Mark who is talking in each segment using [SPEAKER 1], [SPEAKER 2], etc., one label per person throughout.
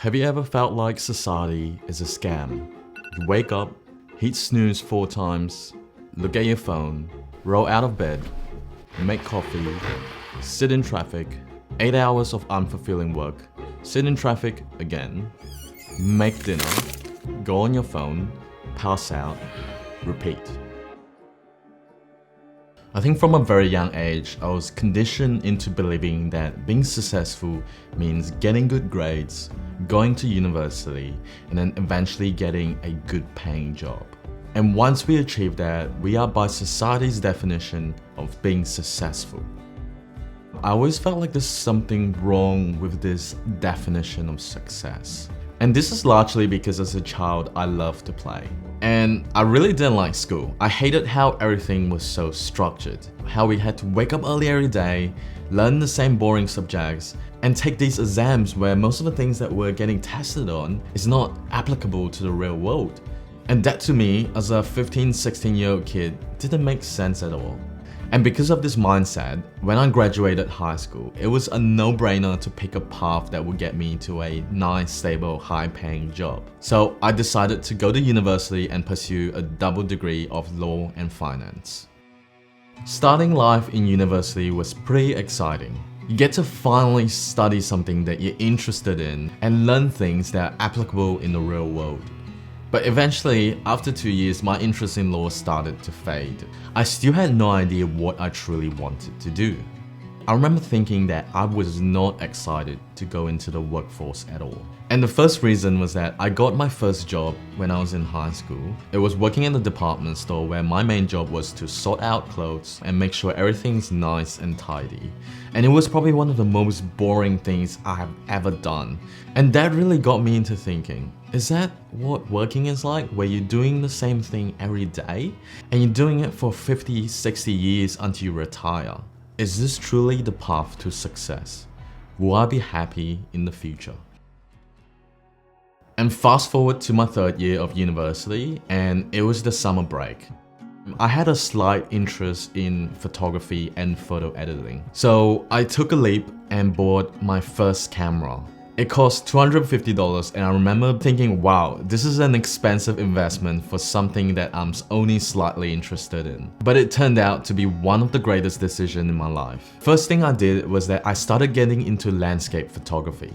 [SPEAKER 1] Have you ever felt like society is a scam? You wake up, hit snooze 4 times, look at your phone, roll out of bed, make coffee, sit in traffic, 8 hours of unfulfilling work, sit in traffic again, make dinner, go on your phone, pass out, repeat. I think from a very young age, I was conditioned into believing that being successful means getting good grades, going to university, and then eventually getting a good paying job. And once we achieve that, we are by society's definition of being successful. I always felt like there's something wrong with this definition of success. And this is largely because as a child, I loved to play. And I really didn't like school. I hated how everything was so structured. How we had to wake up early every day, learn the same boring subjects, and take these exams where most of the things that we're getting tested on is not applicable to the real world. And that to me, as a 15-16-year-old kid, didn't make sense at all. And because of this mindset, when I graduated high school, it was a no-brainer to pick a path that would get me to a nice, stable, high-paying job. So I decided to go to university and pursue a double degree of law and finance. Starting life in university was pretty exciting. You get to finally study something that you're interested in and learn things that are applicable in the real world. But eventually, after 2 years, my interest in law started to fade. I still had no idea what I truly wanted to do. I remember thinking that I was not excited to go into the workforce at all. And the first reason was that I got my first job when I was in high school. It was working in a department store where my main job was to sort out clothes and make sure everything's nice and tidy. And it was probably one of the most boring things I have ever done. And that really got me into thinking, is that what working is like, where you're doing the same thing every day and you're doing it for 50, 60 years until you retire? Is this truly the path to success? Will I be happy in the future? And fast forward to my 3rd year of university, and it was the summer break. I had a slight interest in photography and photo editing. So I took a leap and bought my first camera. It cost $250 and I remember thinking, wow, this is an expensive investment for something that I'm only slightly interested in. But it turned out to be one of the greatest decisions in my life. First thing I did was that I started getting into landscape photography.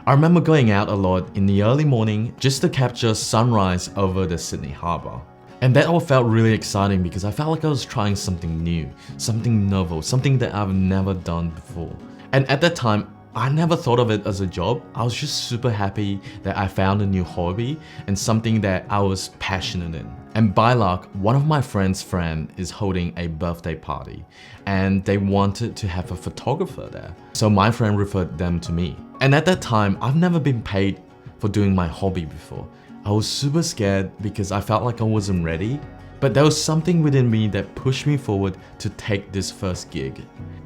[SPEAKER 1] I remember going out a lot in the early morning just to capture sunrise over the Sydney Harbour. And that all felt really exciting because I felt like I was trying something new, something novel, something that I've never done before. And at that time, I never thought of it as a job. I was just super happy that I found a new hobby and something that I was passionate in. And by luck, one of my friend's friend is holding a birthday party and they wanted to have a photographer there. So my friend referred them to me. And at that time, I've never been paid for doing my hobby before. I was super scared because I felt like I wasn't ready. But there was something within me that pushed me forward to take this first gig.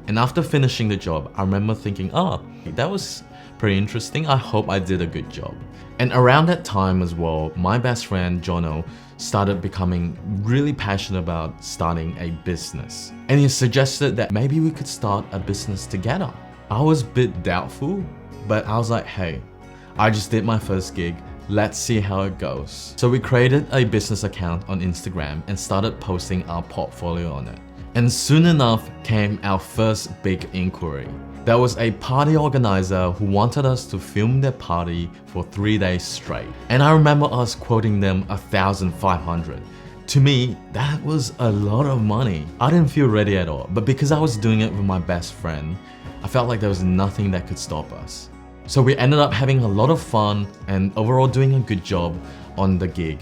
[SPEAKER 1] And after finishing the job, I remember thinking, oh, that was pretty interesting. I hope I did a good job. And around that time as well, my best friend, Jono, started becoming really passionate about starting a business. And he suggested that maybe we could start a business together. I was a bit doubtful, but I was like, hey, I just did my first gig. Let's see how it goes. So we created a business account on Instagram and started posting our portfolio on it. And soon enough came our first big inquiry. There was a party organizer who wanted us to film their party for 3 days straight. And I remember us quoting them $1,500. To me, that was a lot of money. I didn't feel ready at all, but because I was doing it with my best friend, I felt like there was nothing that could stop us. So we ended up having a lot of fun and overall doing a good job on the gig.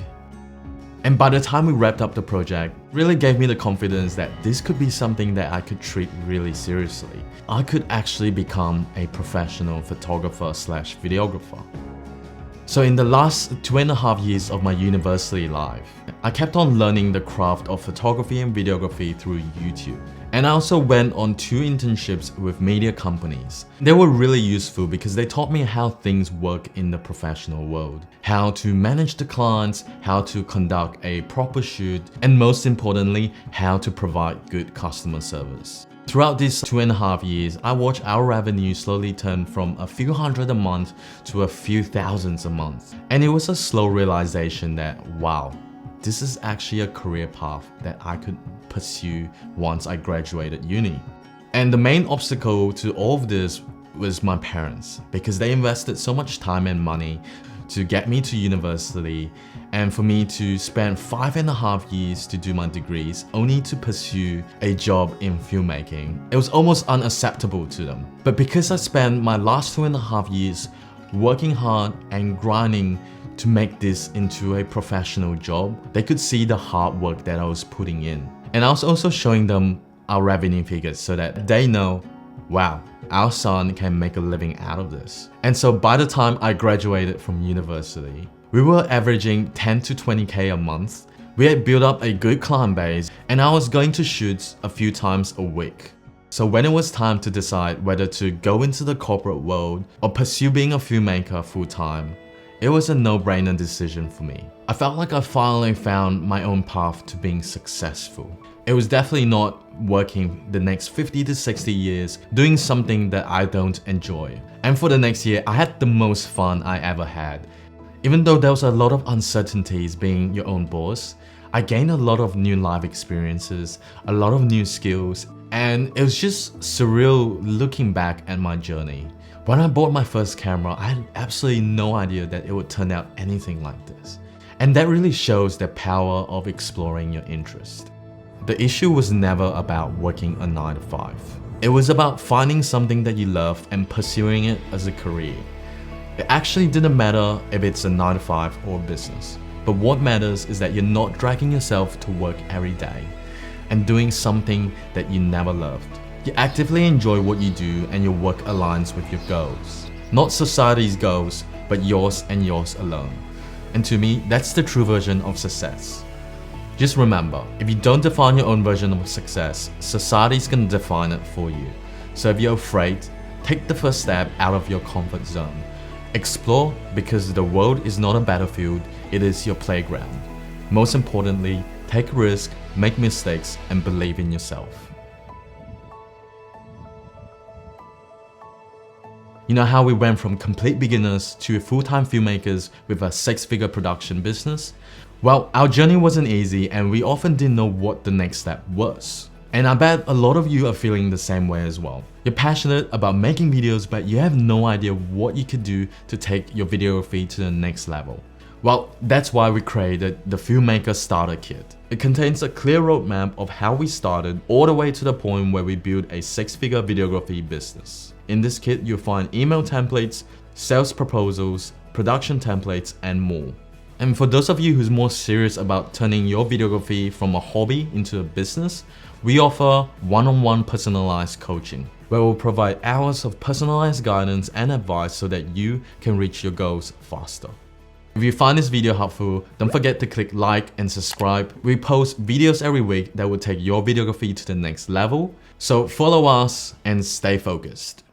[SPEAKER 1] And by the time we wrapped up the project, really gave me the confidence that this could be something that I could treat really seriously. I could actually become a professional photographer/videographer. So in the last 2.5 years of my university life, I kept on learning the craft of photography and videography through YouTube. And I also went on 2 internships with media companies. They were really useful because they taught me how things work in the professional world, how to manage the clients, how to conduct a proper shoot, and most importantly, how to provide good customer service. Throughout these 2.5 years, I watched our revenue slowly turn from a few hundred a month to a few thousands a month. And it was a slow realization that, wow, this is actually a career path that I could pursue once I graduated uni. And the main obstacle to all of this was my parents, because they invested so much time and money to get me to university and for me to spend 5.5 years to do my degrees only to pursue a job in filmmaking. It was almost unacceptable to them. But because I spent my last 2.5 years working hard and grinding to make this into a professional job, they could see the hard work that I was putting in. And I was also showing them our revenue figures so that they know, wow, our son can make a living out of this. And so by the time I graduated from university, we were averaging 10 to 20K a month. We had built up a good client base and I was going to shoots a few times a week. So when it was time to decide whether to go into the corporate world or pursue being a filmmaker full-time, it was a no-brainer decision for me. I felt like I finally found my own path to being successful. It was definitely not working the next 50 to 60 years doing something that I don't enjoy. And for the next year, I had the most fun I ever had. Even though there was a lot of uncertainties being your own boss, I gained a lot of new life experiences, a lot of new skills, and it was just surreal looking back at my journey. When I bought my first camera, I had absolutely no idea that it would turn out anything like this. And that really shows the power of exploring your interest. The issue was never about working a 9 to 5. It was about finding something that you love and pursuing it as a career. It actually didn't matter if it's a 9 to 5 or a business. But what matters is that you're not dragging yourself to work every day and doing something that you never loved. You actively enjoy what you do and your work aligns with your goals. Not society's goals, but yours and yours alone. And to me, that's the true version of success. Just remember, if you don't define your own version of success, society's gonna define it for you. So if you're afraid, take the first step out of your comfort zone. Explore, because the world is not a battlefield, it is your playground. Most importantly, take a risk, make mistakes, and believe in yourself. You know how we went from complete beginners to full-time filmmakers with a 6-figure production business? Well, our journey wasn't easy and we often didn't know what the next step was. And I bet a lot of you are feeling the same way as well. You're passionate about making videos, but you have no idea what you could do to take your videography to the next level. Well, that's why we created the Filmmaker Starter Kit. It contains a clear roadmap of how we started all the way to the point where we built a 6-figure videography business. In this kit, you'll find email templates, sales proposals, production templates, and more. And for those of you who's more serious about turning your videography from a hobby into a business, we offer one-on-one personalized coaching, where we'll provide hours of personalized guidance and advice so that you can reach your goals faster. If you find this video helpful, don't forget to click like and subscribe. We post videos every week that will take your videography to the next level. So follow us and stay focused.